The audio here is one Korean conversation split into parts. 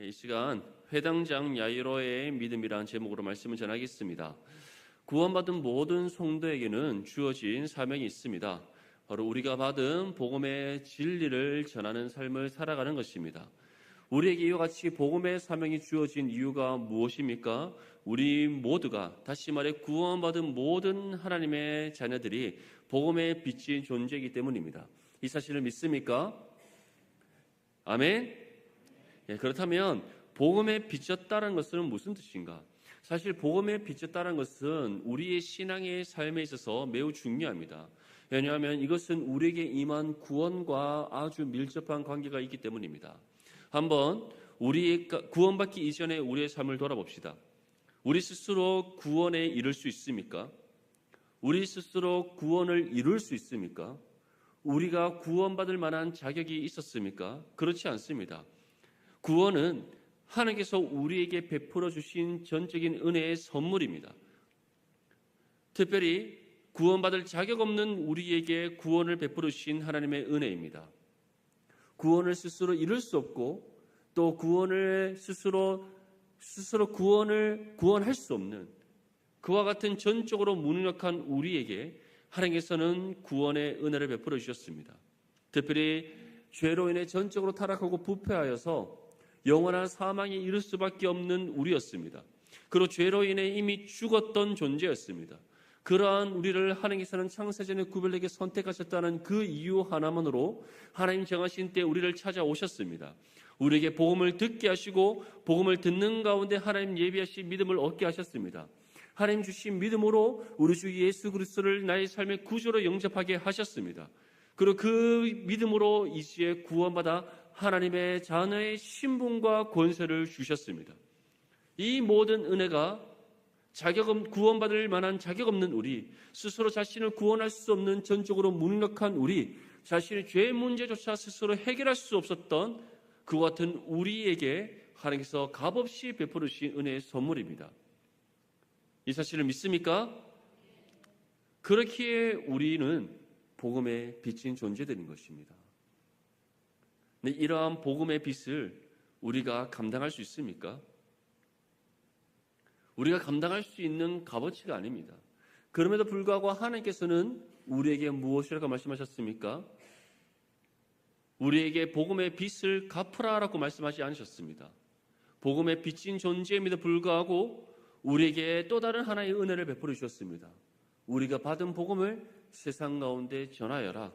이 시간 회당장 야이로의 믿음이라는 제목으로 말씀을 전하겠습니다. 구원받은 모든 성도에게는 주어진 사명이 있습니다. 바로 우리가 받은 복음의 진리를 전하는 삶을 살아가는 것입니다. 우리에게 이와 같이 복음의 사명이 주어진 이유가 무엇입니까? 우리 모두가, 다시 말해 구원받은 모든 하나님의 자녀들이 복음의 빛인 존재이기 때문입니다. 이 사실을 믿습니까? 아멘? 그렇다면 복음에 비쳤다는 것은 무슨 뜻인가? 사실 복음에 비쳤다는 것은 우리의 신앙의 삶에 있어서 매우 중요합니다. 왜냐하면 이것은 우리에게 임한 구원과 아주 밀접한 관계가 있기 때문입니다. 한번 우리 구원받기 이전에 우리의 삶을 돌아봅시다. 우리 스스로 구원에 이를 수 있습니까? 우리 스스로 구원을 이룰 수 있습니까? 우리가 구원받을 만한 자격이 있었습니까? 그렇지 않습니다. 구원은 하나님께서 우리에게 베풀어 주신 전적인 은혜의 선물입니다. 특별히 구원받을 자격 없는 우리에게 구원을 베풀어 주신 하나님의 은혜입니다. 구원을 스스로 이룰 수 없고 또 구원을 스스로 구원할 수 없는 그와 같은 전적으로 무능력한 우리에게 하나님께서는 구원의 은혜를 베풀어 주셨습니다. 특별히 죄로 인해 전적으로 타락하고 부패하여서 영원한 사망에 이를 수밖에 없는 우리였습니다. 그리고 죄로 인해 이미 죽었던 존재였습니다. 그러한 우리를 하나님께서는 창세전에 구별되게 선택하셨다는 그 이유 하나만으로 하나님 정하신 때 우리를 찾아오셨습니다. 우리에게 복음을 듣게 하시고 복음을 듣는 가운데 하나님 예비하신 믿음을 얻게 하셨습니다. 하나님 주신 믿음으로 우리 주 예수 그리스도를 나의 삶의 구주로 영접하게 하셨습니다. 그리고 그 믿음으로 이제 구원받아 하나님의 자녀의 신분과 권세를 주셨습니다. 이 모든 은혜가 구원받을 만한 자격 없는 우리, 스스로 자신을 구원할 수 없는 전적으로 무능력한 우리, 자신의 죄 문제조차 스스로 해결할 수 없었던 그와 같은 우리에게 하나님께서 값없이 베풀어 주신 은혜의 선물입니다. 이 사실을 믿습니까? 그렇기에 우리는 복음의 빛인 존재들인 것입니다. 근데 이러한 복음의 빛을 우리가 감당할 수 있습니까? 우리가 감당할 수 있는 값어치가 아닙니다. 그럼에도 불구하고 하나님께서는 우리에게 무엇이라고 말씀하셨습니까? 우리에게 복음의 빛을 갚으라라고 말씀하지 않으셨습니다. 복음의 빛인 존재임에도 불구하고 우리에게 또 다른 하나의 은혜를 베풀어 주셨습니다. 우리가 받은 복음을 세상 가운데 전하여라.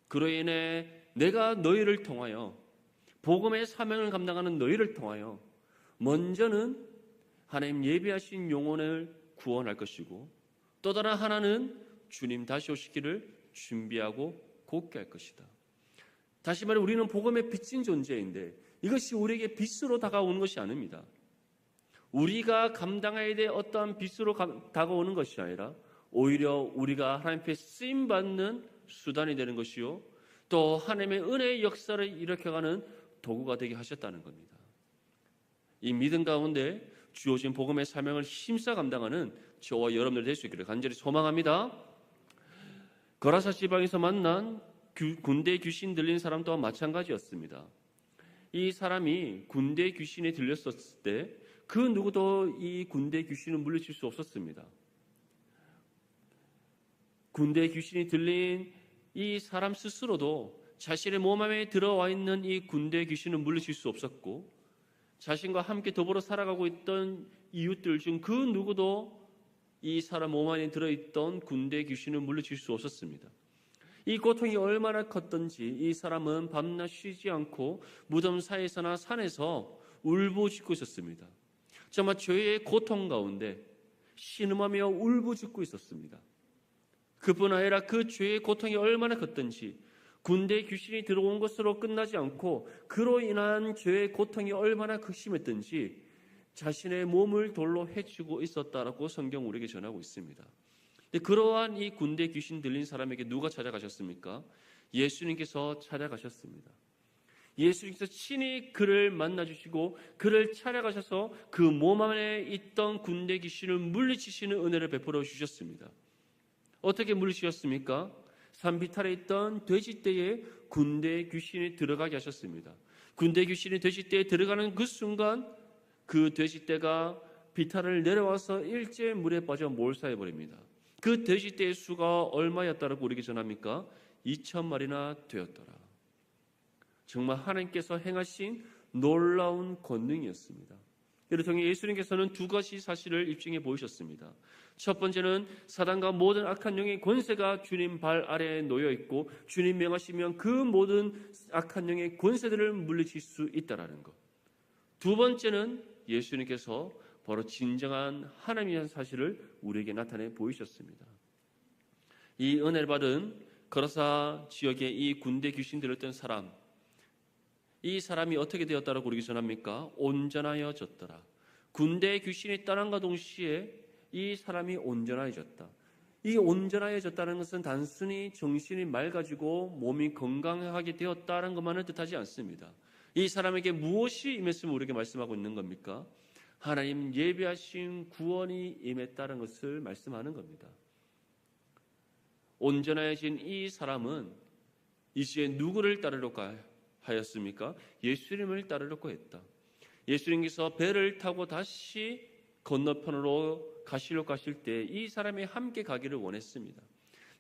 그로 인해 내가 너희를 통하여 복음의 사명을 감당하는 너희를 통하여 먼저는 하나님 예비하신 영혼을 구원할 것이고 또 다른 하나는 주님 다시 오시기를 준비하고 곧게 할 것이다. 다시 말해 우리는 복음의 빛인 존재인데 이것이 우리에게 빛으로 다가오는 것이 아닙니다. 우리가 감당해야 될 어떠한 빛으로 다가오는 것이 아니라 오히려 우리가 하나님 앞에 쓰임받는 수단이 되는 것이요 또 하나님의 은혜의 역사를 일으켜가는 도구가 되게 하셨다는 겁니다. 이 믿음 가운데 주어진 복음의 사명을 힘써 감당하는 저와 여러분들 될 수 있기를 간절히 소망합니다. 거라사 지방에서 만난 군대 귀신 들린 사람 또한 마찬가지였습니다. 이 사람이 군대 귀신에 들렸었을 때 그 누구도 이 군대 귀신을 물리칠 수 없었습니다. 군대 귀신이 들린 이 사람 스스로도 자신의 몸 안에 들어와 있는 이 군대 귀신을 물리칠 수 없었고 자신과 함께 더불어 살아가고 있던 이웃들 중 그 누구도 이 사람 몸 안에 들어있던 군대 귀신을 물리칠 수 없었습니다. 이 고통이 얼마나 컸던지 이 사람은 밤낮 쉬지 않고 무덤 사이에서나 산에서 울부짖고 있었습니다. 정말 죄의 고통 가운데 신음하며 울부짖고 있었습니다. 그뿐 아니라 그 죄의 고통이 얼마나 컸던지 군대 귀신이 들어온 것으로 끝나지 않고 그로 인한 죄의 고통이 얼마나 극심했던지 자신의 몸을 돌로 해치고 있었다라고 성경 우리에게 전하고 있습니다. 근데 그러한 이 군대 귀신 들린 사람에게 누가 찾아가셨습니까? 예수님께서 찾아가셨습니다. 예수님께서 친히 그를 만나주시고 그를 찾아가셔서 그 몸 안에 있던 군대 귀신을 물리치시는 은혜를 베풀어 주셨습니다. 어떻게 물리치셨습니까? 산비탈에 있던 돼지떼에 군대 귀신이 들어가게 하셨습니다. 군대 귀신이 돼지떼에 들어가는 그 순간 그 돼지떼가 비탈을 내려와서 일제 물에 빠져 몰사해버립니다. 그 돼지떼의 수가 얼마였다라고 우리에게 전합니까? 2,000마리나 되었더라. 정말 하나님께서 행하신 놀라운 권능이었습니다. 이를 통해 예수님께서는 두 가지 사실을 입증해 보이셨습니다. 첫 번째는 사단과 모든 악한 영의 권세가 주님 발 아래에 놓여 있고 주님 명하시면 그 모든 악한 영의 권세들을 물리칠 수 있다라는 것. 두 번째는 예수님께서 바로 진정한 하나님이라는 사실을 우리에게 나타내 보이셨습니다. 이 은혜를 받은 거라사 지역의 이 군대 귀신 들었던 사람, 이 사람이 어떻게 되었다라고 우리에게 전합니까? 온전하여졌더라. 군대 귀신이 떠난과 동시에 이 사람이 온전해졌다. 이 온전해졌다는 것은 단순히 정신이 맑아지고 몸이 건강하게 되었다는 것만을 뜻하지 않습니다. 이 사람에게 무엇이 임했음을 우리에게 말씀하고 있는 겁니까? 하나님 예비하신 구원이 임했다는 것을 말씀하는 겁니다. 온전해진 이 사람은 이제 누구를 따르려고 하였습니까? 예수님을 따르려고 했다. 예수님께서 배를 타고 다시 건너편으로 가시려고 하실 때 이 사람이 함께 가기를 원했습니다.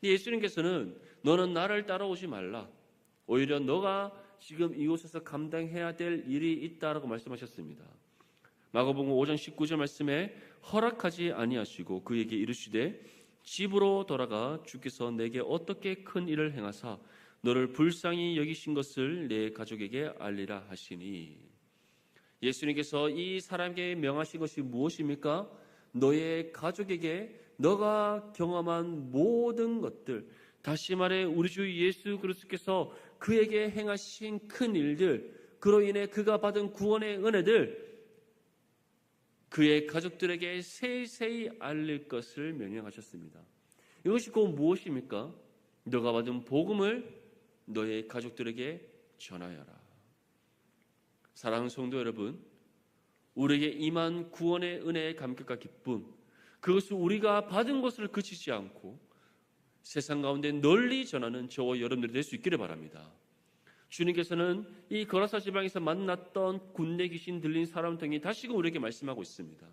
예수님께서는 너는 나를 따라오지 말라. 오히려 너가 지금 이곳에서 감당해야 될 일이 있다라고 말씀하셨습니다. 마가복음 5장 19절 말씀에 허락하지 아니하시고 그에게 이르시되 집으로 돌아가 주께서 내게 어떻게 큰 일을 행하사 너를 불쌍히 여기신 것을 내 가족에게 알리라 하시니. 예수님께서 이 사람에게 명하신 것이 무엇입니까? 너의 가족에게 너가 경험한 모든 것들, 다시 말해 우리 주 예수 그리스도께서 그에게 행하신 큰 일들, 그로 인해 그가 받은 구원의 은혜들, 그의 가족들에게 세세히 알릴 것을 명령하셨습니다. 이것이 곧 무엇입니까? 너가 받은 복음을 너의 가족들에게 전하여라. 사랑하는 성도 여러분, 우리에게 임한 구원의 은혜의 감격과 기쁨, 그것을 우리가 받은 것을 그치지 않고 세상 가운데 널리 전하는 저와 여러분들이 될 수 있기를 바랍니다. 주님께서는 이 거라사 지방에서 만났던 군대 귀신 들린 사람 등이 다시금 우리에게 말씀하고 있습니다.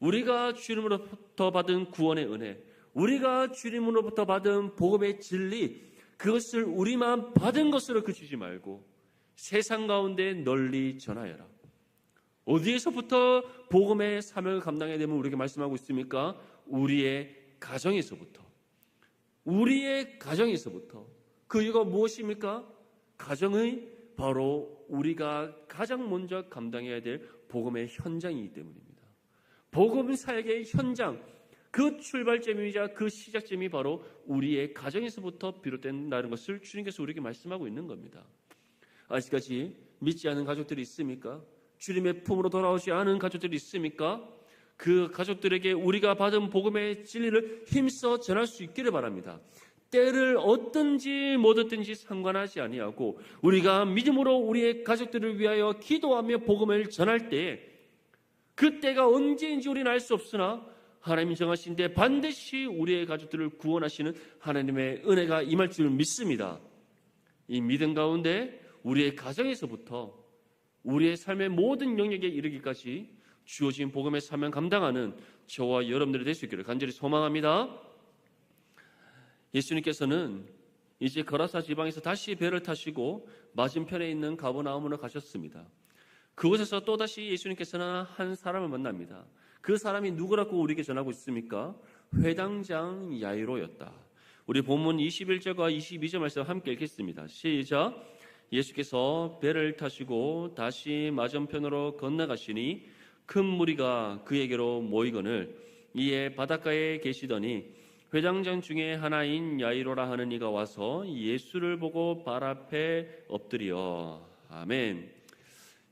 우리가 주님으로부터 받은 구원의 은혜, 우리가 주님으로부터 받은 복음의 진리, 그것을 우리만 받은 것으로 그치지 말고 세상 가운데 널리 전하여라. 어디에서부터 복음의 사명을 감당해야 되면 우리에게 말씀하고 있습니까? 우리의 가정에서부터. 우리의 가정에서부터. 그 이유가 무엇입니까? 가정의 바로 우리가 가장 먼저 감당해야 될 복음의 현장이기 때문입니다. 복음 사역의 현장, 그 출발점이자 그 시작점이 바로 우리의 가정에서부터 비롯된다는 것을 주님께서 우리에게 말씀하고 있는 겁니다. 아직까지 믿지 않은 가족들이 있습니까? 주님의 품으로 돌아오지 않은 가족들이 있습니까? 그 가족들에게 우리가 받은 복음의 진리를 힘써 전할 수 있기를 바랍니다. 때를 얻든지 못 얻든지 상관하지 아니하고 우리가 믿음으로 우리의 가족들을 위하여 기도하며 복음을 전할 때 그 때가 언제인지 우리는 알 수 없으나 하나님이 정하신 때 반드시 우리의 가족들을 구원하시는 하나님의 은혜가 임할 줄 믿습니다. 이 믿음 가운데 우리의 가정에서부터 우리의 삶의 모든 영역에 이르기까지 주어진 복음의 사명 감당하는 저와 여러분들이 될 수 있기를 간절히 소망합니다. 예수님께서는 이제 거라사 지방에서 다시 배를 타시고 맞은편에 있는 가버나움으로 가셨습니다. 그곳에서 또다시 예수님께서는 한 사람을 만납니다. 그 사람이 누구라고 우리에게 전하고 있습니까? 회당장 야이로였다. 우리 본문 21절과 22절 말씀 함께 읽겠습니다. 시작. 예수께서 배를 타시고 다시 맞은편으로 건너가시니 큰 무리가 그에게로 모이거늘 이에 바닷가에 계시더니 회당장 중에 하나인 야이로라 하는 이가 와서 예수를 보고 발 앞에 엎드려. 아멘.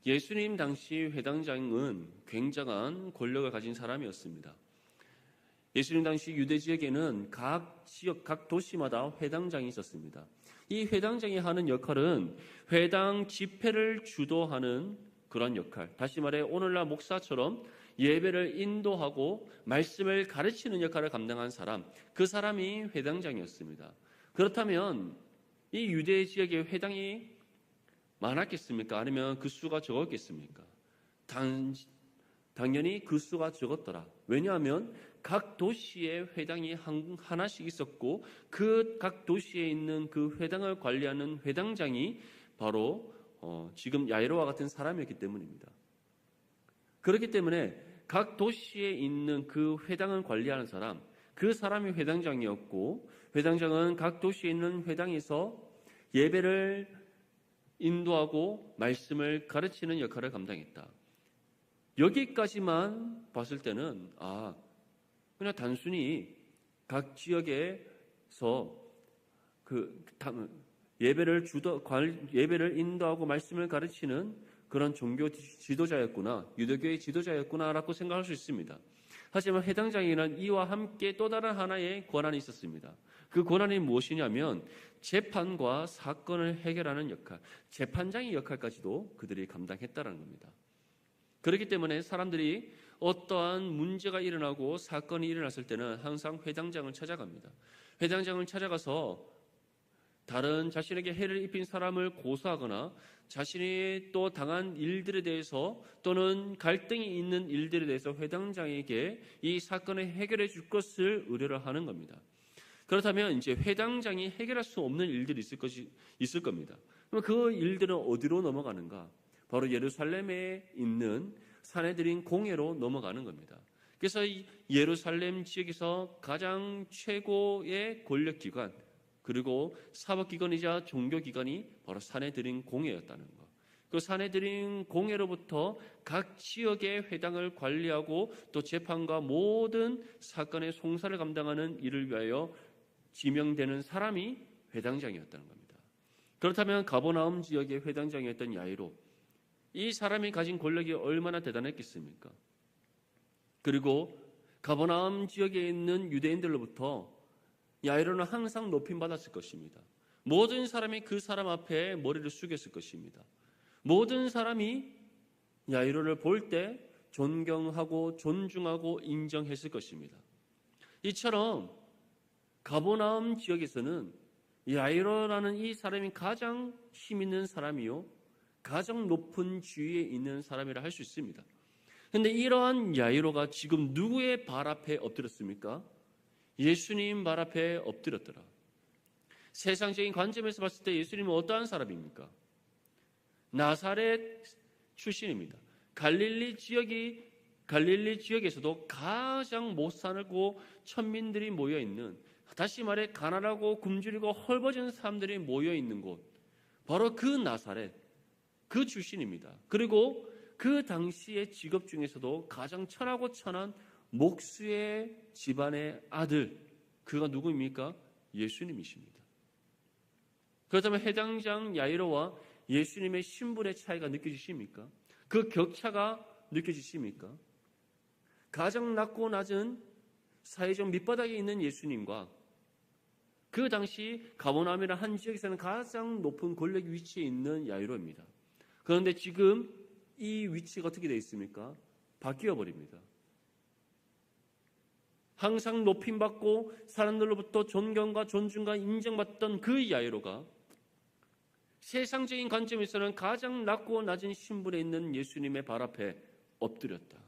예수님 당시 회당장은 굉장한 권력을 가진 사람이었습니다. 예수님 당시 유대 지역에는 각 지역, 각 도시마다 회당장이 있었습니다. 이 회당장이 하는 역할은 회당 집회를 주도하는 그런 역할, 다시 말해 오늘날 목사처럼 예배를 인도하고 말씀을 가르치는 역할을 감당한 사람, 그 사람이 회당장이었습니다. 그렇다면 이 유대 지역의 회당이 많았겠습니까? 아니면 그 수가 적었겠습니까? 당연히 그 수가 적었더라. 왜냐하면 각 도시에 회당이 하나씩 있었고 그 각 도시에 있는 그 회당을 관리하는 회당장이 바로 지금 야이로와 같은 사람이었기 때문입니다. 그렇기 때문에 각 도시에 있는 그 회당을 관리하는 사람, 그 사람이 회당장이었고 회당장은 각 도시에 있는 회당에서 예배를 인도하고 말씀을 가르치는 역할을 감당했다. 여기까지만 봤을 때는 그냥 단순히 각 지역에서 예배를 인도하고 말씀을 가르치는 그런 종교 지도자였구나, 유대교의 지도자였구나라고 생각할 수 있습니다. 하지만 회당장에는 이와 함께 또 다른 하나의 권한이 있었습니다. 그 권한이 무엇이냐면 재판과 사건을 해결하는 역할, 재판장의 역할까지도 그들이 감당했다는 겁니다. 그렇기 때문에 사람들이 어떠한 문제가 일어나고 사건이 일어났을 때는 항상 회당장을 찾아갑니다. 회당장을 찾아가서 다른 자신에게 해를 입힌 사람을 고소하거나 자신이 또 당한 일들에 대해서 또는 갈등이 있는 일들에 대해서 회당장에게 이 사건을 해결해 줄 것을 의뢰를 하는 겁니다. 그렇다면 이제 회당장이 해결할 수 없는 일들이 있을 겁니다. 그럼 그 일들은 어디로 넘어가는가? 바로 예루살렘에 있는 산헤드린 공회로 넘어가는 겁니다. 그래서 예루살렘 지역에서 가장 최고의 권력기관 그리고 사법기관이자 종교기관이 바로 산헤드린 공회였다는 것. 그 산헤드린 공회로부터 각 지역의 회당을 관리하고 또 재판과 모든 사건의 송사를 감당하는 일을 위하여 지명되는 사람이 회당장이었다는 겁니다. 그렇다면 가버나움 지역의 회당장이었던 야이로, 이 사람이 가진 권력이 얼마나 대단했겠습니까? 그리고 가버나움 지역에 있는 유대인들로부터 야이로는 항상 높임받았을 것입니다. 모든 사람이 그 사람 앞에 머리를 숙였을 것입니다. 모든 사람이 야이로를 볼 때 존경하고 존중하고 인정했을 것입니다. 이처럼 가버나움 지역에서는 야이로라는 이 사람이 가장 힘 있는 사람이요, 가장 높은 지위에 있는 사람이라 할 수 있습니다. 그런데 이러한 야이로가 지금 누구의 발 앞에 엎드렸습니까? 예수님 발 앞에 엎드렸더라. 세상적인 관점에서 봤을 때 예수님은 어떠한 사람입니까? 나사렛 출신입니다. 갈릴리 지역에서도 가장 못 살고 천민들이 모여 있는, 다시 말해 가난하고 굶주리고 헐벗은 사람들이 모여 있는 곳, 바로 그 나사렛, 그 출신입니다. 그리고 그 당시의 직업 중에서도 가장 천하고 천한 목수의 집안의 아들, 그가 누구입니까? 예수님이십니다. 그렇다면 회당장 야이로와 예수님의 신분의 차이가 느껴지십니까? 그 격차가 느껴지십니까? 가장 낮고 낮은 사회적 밑바닥에 있는 예수님과 그 당시 가버나움이라는 한 지역에서는 가장 높은 권력 위치에 있는 야이로입니다. 그런데 지금 이 위치가 어떻게 되어 있습니까? 바뀌어 버립니다. 항상 높임받고 사람들로부터 존경과 존중과 인정받던 그 야이로가 세상적인 관점에서는 가장 낮고 낮은 신분에 있는 예수님의 발 앞에 엎드렸다.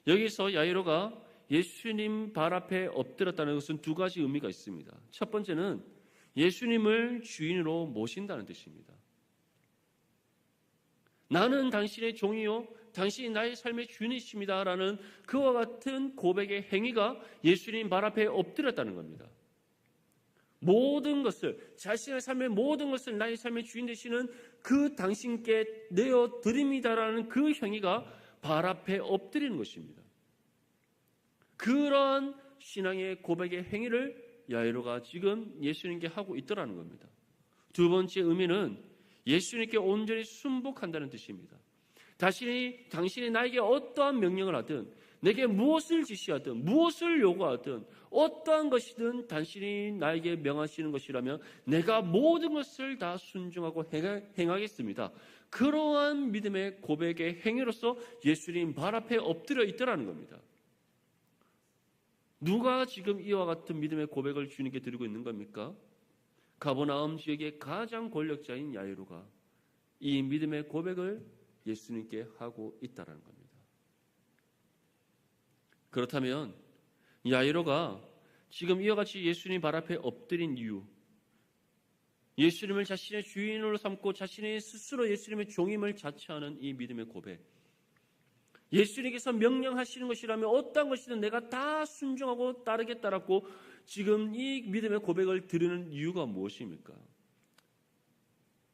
여기서 야이로가 예수님 발 앞에 엎드렸다는 것은 두 가지 의미가 있습니다. 첫 번째는 예수님을 주인으로 모신다는 뜻입니다. 나는 당신의 종이요 당신이 나의 삶의 주인이십니다 라는 그와 같은 고백의 행위가 예수님 발 앞에 엎드렸다는 겁니다. 모든 것을, 자신의 삶의 모든 것을 나의 삶의 주인 되시는 그 당신께 내어드립니다라는 그 행위가 발 앞에 엎드리는 것입니다. 그러한 신앙의 고백의 행위를 야이로가 지금 예수님께 하고 있더라는 겁니다. 두 번째 의미는 예수님께 온전히 순복한다는 뜻입니다. 당신이 나에게 어떠한 명령을 하든, 내게 무엇을 지시하든, 무엇을 요구하든, 어떠한 것이든 당신이 나에게 명하시는 것이라면 내가 모든 것을 다 순종하고 행하겠습니다. 그러한 믿음의 고백의 행위로서 예수님 발 앞에 엎드려 있더라는 겁니다. 누가 지금 이와 같은 믿음의 고백을 주님께 드리고 있는 겁니까? 가버나움 지역의 가장 권력자인 야이로가 이 믿음의 고백을 예수님께 하고 있다는 겁니다. 그렇다면 야이로가 지금 이와 같이 예수님 발 앞에 엎드린 이유, 예수님을 자신의 주인으로 삼고 자신의 스스로 예수님의 종임을 자처하는 이 믿음의 고백, 예수님께서 명령하시는 것이라면 어떠한 것이든 내가 다 순종하고 따르겠다라고 지금 이 믿음의 고백을 드리는 이유가 무엇입니까?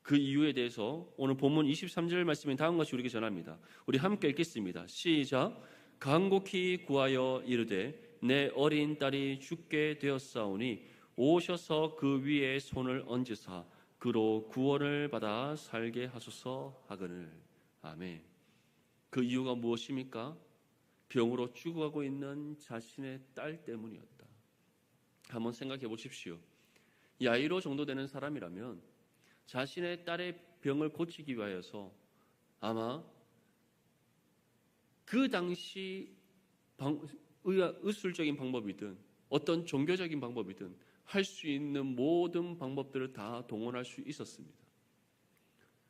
그 이유에 대해서 오늘 본문 23절 말씀에 다음 것이 우리에게 전합니다. 우리 함께 읽겠습니다. 시작. 간곡히 구하여 이르되 내 어린 딸이 죽게 되었사오니 오셔서 그 위에 손을 얹으사 그로 구원을 받아 살게 하소서 하거늘. 아멘. 그 이유가 무엇입니까? 병으로 죽어가고 있는 자신의 딸 때문이었다. 한번 생각해 보십시오. 야이로 정도 되는 사람이라면 자신의 딸의 병을 고치기 위하여서 아마 그 당시 의술적인 방법이든 어떤 종교적인 방법이든 할 수 있는 모든 방법들을 다 동원할 수 있었습니다.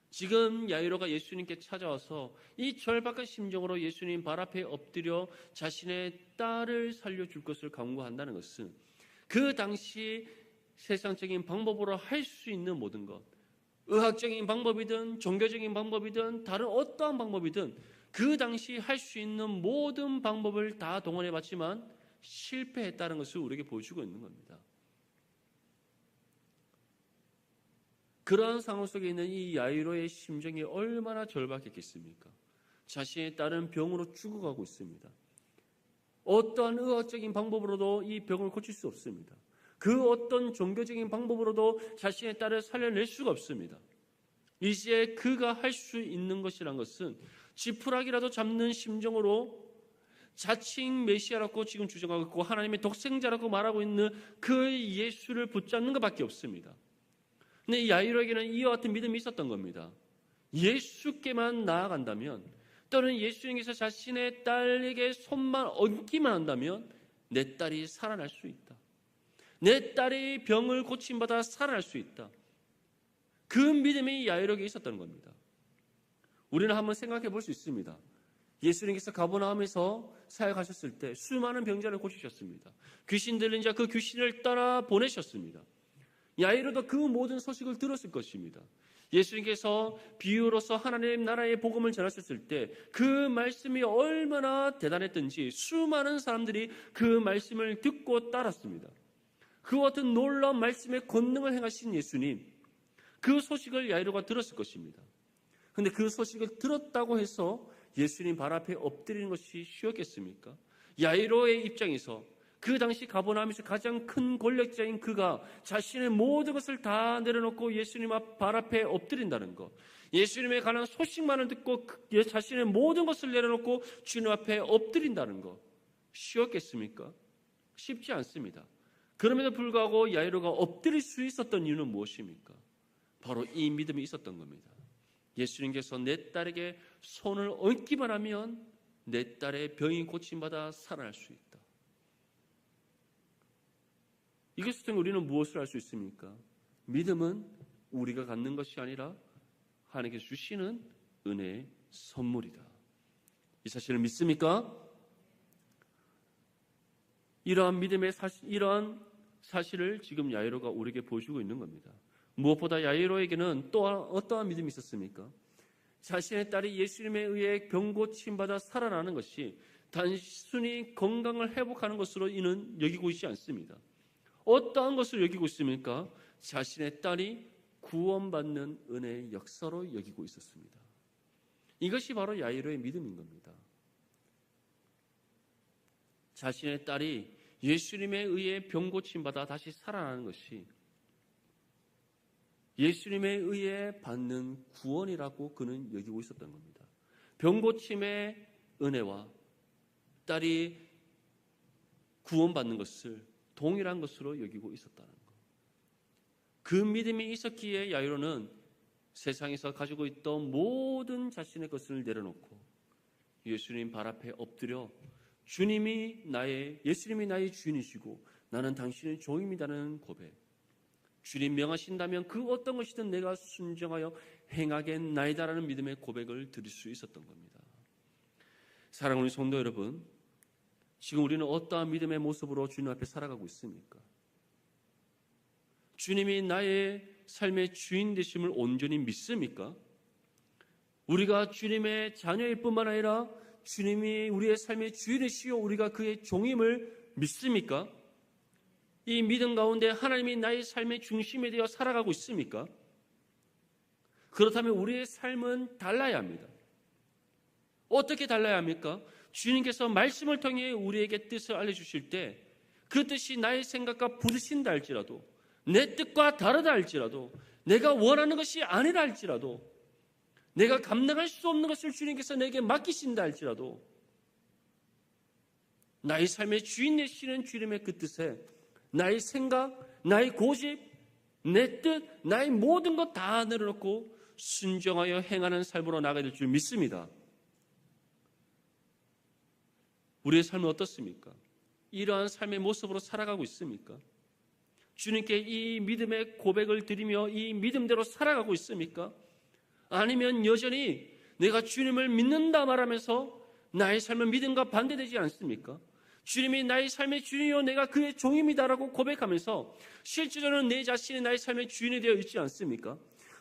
지금 야이로가 예수님께 찾아와서 이 절박한 심정으로 예수님 발 앞에 엎드려 자신의 딸을 살려줄 것을 간구한다는 것은 그 당시 세상적인 방법으로 할 수 있는 모든 것, 의학적인 방법이든 종교적인 방법이든 다른 어떠한 방법이든 그 당시 할 수 있는 모든 방법을 다 동원해 봤지만 실패했다는 것을 우리에게 보여주고 있는 겁니다. 그러한 상황 속에 있는 이 야이로의 심정이 얼마나 절박했겠습니까? 자신의 딸은 병으로 죽어가고 있습니다. 어떠한 의학적인 방법으로도 이 병을 고칠 수 없습니다. 그 어떤 종교적인 방법으로도 자신의 딸을 살려낼 수가 없습니다. 이제 그가 할 수 있는 것이란 것은 지푸라기라도 잡는 심정으로 자칭 메시아라고 지금 주장하고 있고 하나님의 독생자라고 말하고 있는 그 예수를 붙잡는 것밖에 없습니다. 근데 이 야이로에게는 이와 같은 믿음이 있었던 겁니다. 예수께만 나아간다면 또는 예수님께서 자신의 딸에게 손만 얹기만 한다면 내 딸이 살아날 수 있다. 내 딸이 병을 고침받아 살아날 수 있다. 그 믿음이 야이로에게 있었던 겁니다. 우리는 한번 생각해 볼 수 있습니다. 예수님께서 가버나움에서 사역하셨을 때 수많은 병자를 고치셨습니다. 귀신 들린 자 그 귀신을 따라 보내셨습니다. 야이로도 그 모든 소식을 들었을 것입니다. 예수님께서 비유로서 하나님 나라의 복음을 전하셨을 때 그 말씀이 얼마나 대단했던지 수많은 사람들이 그 말씀을 듣고 따랐습니다. 그 같은 놀라운 말씀의 권능을 행하신 예수님, 그 소식을 야이로가 들었을 것입니다. 그런데 그 소식을 들었다고 해서 예수님 발 앞에 엎드리는 것이 쉬웠겠습니까? 야이로의 입장에서 그 당시 가버나움에서 가장 큰 권력자인 그가 자신의 모든 것을 다 내려놓고 예수님 발 앞에 엎드린다는 것, 예수님에 관한 소식만을 듣고 자신의 모든 것을 내려놓고 주님 앞에 엎드린다는 것, 쉬웠겠습니까? 쉽지 않습니다. 그럼에도 불구하고 야이로가 엎드릴 수 있었던 이유는 무엇입니까? 바로 이 믿음이 있었던 겁니다. 예수님께서 내 딸에게 손을 얹기만 하면 내 딸의 병이 고침받아 살아날 수 있다. 이것을 통해 우리는 무엇을 알 수 있습니까? 믿음은 우리가 갖는 것이 아니라 하나님께서 주시는 은혜의 선물이다. 이 사실을 믿습니까? 이러한 믿음의 이러한 사실을 지금 야이로가 우리에게 보여주고 있는 겁니다. 무엇보다 야이로에게는 또 어떠한 믿음이 있었습니까? 자신의 딸이 예수님에 의해 병 고침받아 살아나는 것이 단순히 건강을 회복하는 것으로 이는 여기고 있지 않습니다. 어떠한 것을 여기고 있습니까? 자신의 딸이 구원받는 은혜의 역사로 여기고 있었습니다. 이것이 바로 야이로의 믿음인 겁니다. 자신의 딸이 예수님에 의해 병 고침받아 다시 살아나는 것이 예수님에 의해 받는 구원이라고 그는 여기고 있었던 겁니다. 병 고침의 은혜와 딸이 구원받는 것을 동일한 것으로 여기고 있었다는 것. 그 믿음이 있었기에 야이로는 세상에서 가지고 있던 모든 자신의 것을 내려놓고 예수님 발 앞에 엎드려 예수님이 나의 주인이시고 나는 당신의 종입니다는 고백. 주님 명하신다면 그 어떤 것이든 내가 순종하여 행하겠나이다라는 믿음의 고백을 드릴 수 있었던 겁니다. 사랑하는 성도 여러분, 지금 우리는 어떠한 믿음의 모습으로 주님 앞에 살아가고 있습니까? 주님이 나의 삶의 주인 되심을 온전히 믿습니까? 우리가 주님의 자녀일 뿐만 아니라 주님이 우리의 삶의 주인이시요 우리가 그의 종임을 믿습니까? 이 믿음 가운데 하나님이 나의 삶의 중심에 되어 살아가고 있습니까? 그렇다면 우리의 삶은 달라야 합니다. 어떻게 달라야 합니까? 주님께서 말씀을 통해 우리에게 뜻을 알려주실 때 그 뜻이 나의 생각과 부딪힌다 할지라도, 내 뜻과 다르다 할지라도, 내가 원하는 것이 아니라 할지라도, 내가 감당할 수 없는 것을 주님께서 내게 맡기신다 할지라도 나의 삶의 주인 되시는 주님의 그 뜻에 나의 생각, 나의 고집, 내 뜻, 나의 모든 것 다 내려놓고 순종하여 행하는 삶으로 나가야 될 줄 믿습니다. 우리의 삶은 어떻습니까? 이러한 삶의 모습으로 살아가고 있습니까? 주님께 이 믿음의 고백을 드리며 이 믿음대로 살아가고 있습니까? 아니면 여전히 내가 주님을 믿는다 말하면서 나의 삶은 믿음과 반대되지 않습니까? 주님이 나의 삶의 주인이요 내가 그의 종입니다라고 고백하면서 실제로는 내 자신이 나의 삶의 주인이 되어 있지 않습니까?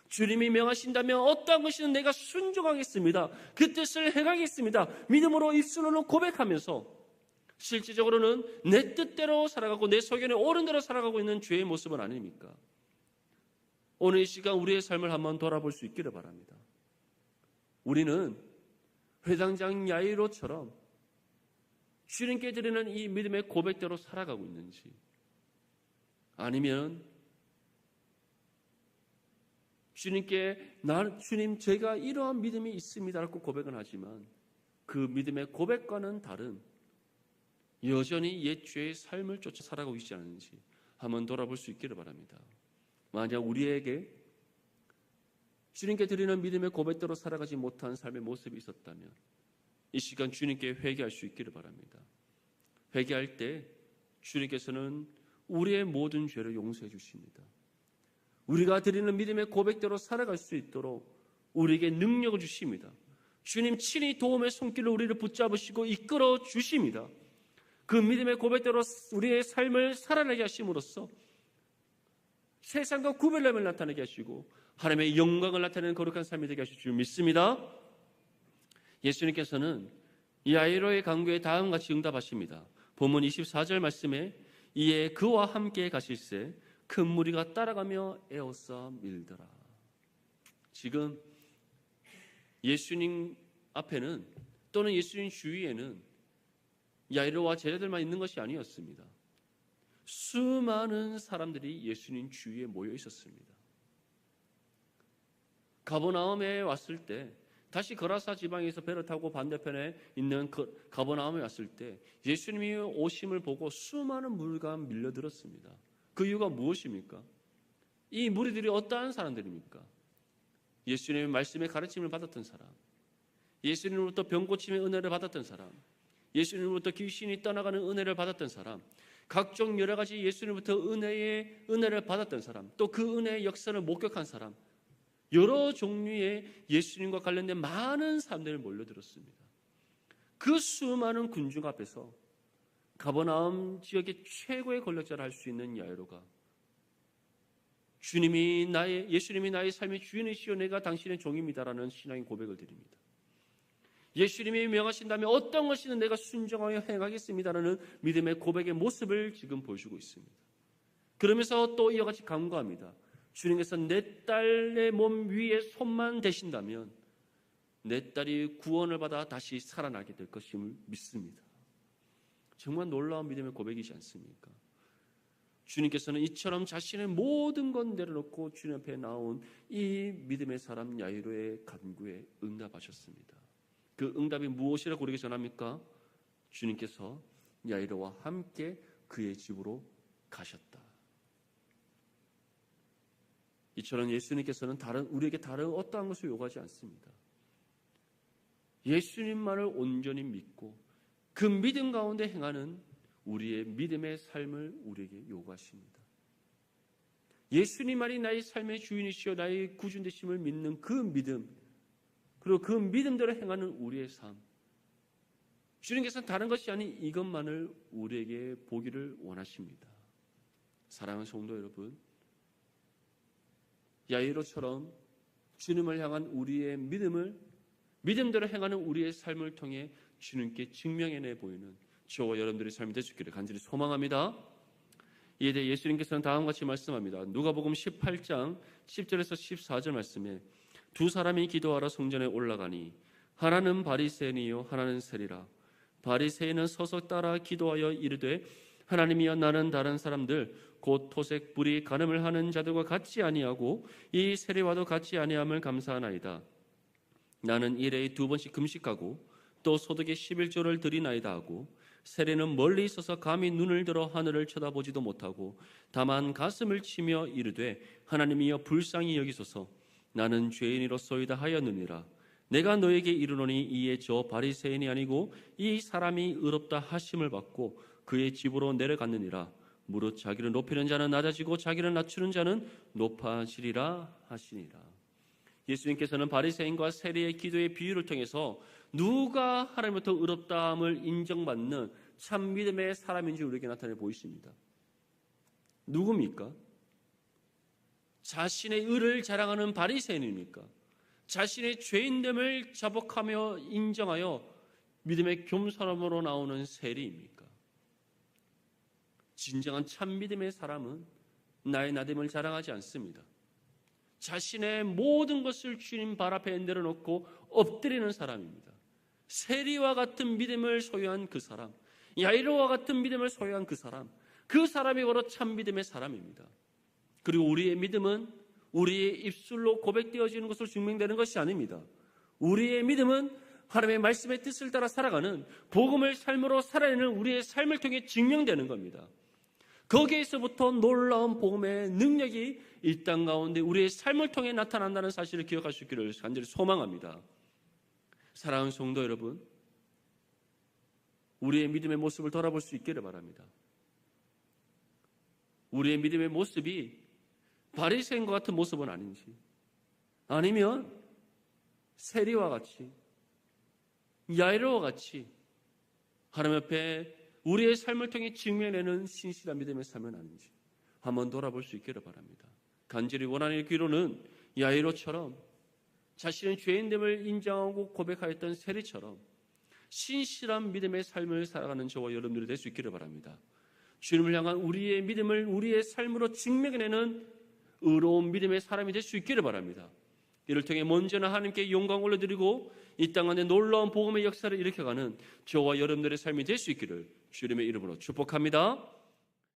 주님이 명하신다면 어떠한 것이든 내가 순종하겠습니다. 그 뜻을 행하겠습니다. 믿음으로 입술로는 고백하면서 실질적으로는 내 뜻대로 살아가고 내 소견에 옳은 대로 살아가고 있는 죄의 모습은 아닙니까? 오늘 이 시간 우리의 삶을 한번 돌아볼 수 있기를 바랍니다. 우리는 회당장 야이로처럼 주님께 드리는 이 믿음의 고백대로 살아가고 있는지, 아니면 주님께 주님 제가 이러한 믿음이 있습니다라고 고백은 하지만 그 믿음의 고백과는 다른 여전히 옛 죄의 삶을 쫓아 살아가고 있지 않은지 한번 돌아볼 수 있기를 바랍니다. 만약 우리에게 주님께 드리는 믿음의 고백대로 살아가지 못한 삶의 모습이 있었다면 이 시간 주님께 회개할 수 있기를 바랍니다. 회개할 때 주님께서는 우리의 모든 죄를 용서해 주십니다. 우리가 드리는 믿음의 고백대로 살아갈 수 있도록 우리에게 능력을 주십니다. 주님 친히 도움의 손길로 우리를 붙잡으시고 이끌어 주십니다. 그 믿음의 고백대로 우리의 삶을 살아내게 하심으로써 세상과 구별됨을 나타내게 하시고 하나님의 영광을 나타내는 거룩한 삶이 되게 하실 줄 믿습니다. 예수님께서는 야이로의 간구에 다음같이 응답하십니다. 본문 24절 말씀에 이에 그와 함께 가실새 큰 무리가 따라가며 에워싸 밀더라. 지금 예수님 앞에는 또는 예수님 주위에는 야이로와 제자들만 있는 것이 아니었습니다. 수많은 사람들이 예수님 주위에 모여 있었습니다. 가버나움에 왔을 때 다시 거라사 지방에서 배를 타고 반대편에 있는 가버나움에 왔을 때 예수님이 오심을 보고 수많은 무리가 밀려들었습니다. 그 이유가 무엇입니까? 이 무리들이 어떠한 사람들입니까? 예수님의 말씀의 가르침을 받았던 사람, 예수님으로부터 병고침의 은혜를 받았던 사람, 예수님으로부터 귀신이 떠나가는 은혜를 받았던 사람, 각종 여러 가지 예수님으로부터 은혜를 받았던 사람, 또 그 은혜의 역사를 목격한 사람, 여러 종류의 예수님과 관련된 많은 사람들이 몰려들었습니다. 그 수많은 군중 앞에서 가버나움 지역의 최고의 권력자를 할 수 있는 야이로가 예수님이 나의 삶의 주인이시오 내가 당신의 종입니다라는 신앙의 고백을 드립니다. 예수님이 명하신다면 어떤 것이든 내가 순종하여 행하겠습니다라는 믿음의 고백의 모습을 지금 보여주고 있습니다. 그러면서 또 이와 같이 간구합니다. 주님께서 내 딸의 몸 위에 손만 대신다면 내 딸이 구원을 받아 다시 살아나게 될 것임을 믿습니다. 정말 놀라운 믿음의 고백이지 않습니까? 주님께서는 이처럼 자신의 모든 것 내려놓고 주님 앞에 나온 이 믿음의 사람 야이로의 간구에 응답하셨습니다. 그 응답이 무엇이라고 우리에게 전합니까? 주님께서 야이로와 함께 그의 집으로 가셨다. 이처럼 예수님께서는 우리에게 다른 어떠한 것을 요구하지 않습니다. 예수님만을 온전히 믿고 그 믿음 가운데 행하는 우리의 믿음의 삶을 우리에게 요구하십니다. 예수님만이 나의 삶의 주인이시여 나의 구준 되심을 믿는 그 믿음, 그리고 그 믿음대로 행하는 우리의 삶, 주님께서는 다른 것이 아닌 이것만을 우리에게 보기를 원하십니다. 사랑하는 성도 여러분, 야이로처럼 주님을 향한 우리의 믿음을 믿음대로 행하는 우리의 삶을 통해 주님께 증명해내 보이는 저와 여러분들의 삶이 될 수 있기를 간절히 소망합니다. 이에 대해 예수님께서는 다음과 같이 말씀합니다. 누가복음 18장 10절에서 14절 말씀에 두 사람이 기도하러 성전에 올라가니 하나는 바리새인이요 하나는 세리라. 바리새인은 서서 따라 기도하여 이르되 하나님이여 나는 다른 사람들 곧 토색 불이 간음을 하는 자들과 같이 아니하고 이 세리와도 같이 아니함을 감사하나이다. 나는 일에 2번씩 금식하고 또 소득의 11조를 드리나이다 하고 세리는 멀리 있어서 감히 눈을 들어 하늘을 쳐다보지도 못하고 다만 가슴을 치며 이르되 하나님이여 불쌍히 여기소서 나는 죄인이로소이다 하였느니라. 내가 너에게 이르노니 이에 저 바리새인이 아니고 이 사람이 의롭다 하심을 받고 그의 집으로 내려갔느니라. 무릇 자기를 높이는 자는 낮아지고 자기를 낮추는 자는 높아지리라 하시니라. 예수님께서는 바리새인과 세리의 기도의 비유를 통해서 누가 하나님부터 의롭다함을 인정받는 참 믿음의 사람인지 우리에게 나타내 보이십니다. 누굽니까? 자신의 의를 자랑하는 바리새인입니까? 자신의 죄인됨을 자복하며 인정하여 믿음의 겸손함으로 나오는 세리입니까? 진정한 참 믿음의 사람은 나의 나됨을 자랑하지 않습니다. 자신의 모든 것을 주님 발 앞에 내려놓고 엎드리는 사람입니다. 세리와 같은 믿음을 소유한 그 사람, 야이로와 같은 믿음을 소유한 그 사람이 바로 참 믿음의 사람입니다. 그리고 우리의 믿음은 우리의 입술로 고백되어지는 것으로 증명되는 것이 아닙니다. 우리의 믿음은 하나님의 말씀의 뜻을 따라 살아가는 복음의 삶으로 살아내는 우리의 삶을 통해 증명되는 겁니다. 거기에서부터 놀라운 복음의 능력이 이 땅 가운데 우리의 삶을 통해 나타난다는 사실을 기억할 수 있기를 간절히 소망합니다. 사랑하는 성도 여러분, 우리의 믿음의 모습을 돌아볼 수 있기를 바랍니다. 우리의 믿음의 모습이 바리새인과 같은 모습은 아닌지, 아니면 세리와 같이, 야이로와 같이 하나님 앞에 우리의 삶을 통해 증명내는 신실한 믿음의 삶은 아닌지 한번 돌아볼 수 있기를 바랍니다. 간절히 원하는 기도는 야이로처럼 자신의 죄인됨을 인정하고 고백하였던 세리처럼 신실한 믿음의 삶을 살아가는 저와 여러분들이 될 수 있기를 바랍니다. 주님을 향한 우리의 믿음을 우리의 삶으로 증명해내는 의로운 믿음의 사람이 될 수 있기를 바랍니다. 이를 통해 먼저는 하나님께 영광 올려드리고 이 땅 안에 놀라운 복음의 역사를 일으켜가는 저와 여러분들의 삶이 될 수 있기를 주님의 이름으로 축복합니다.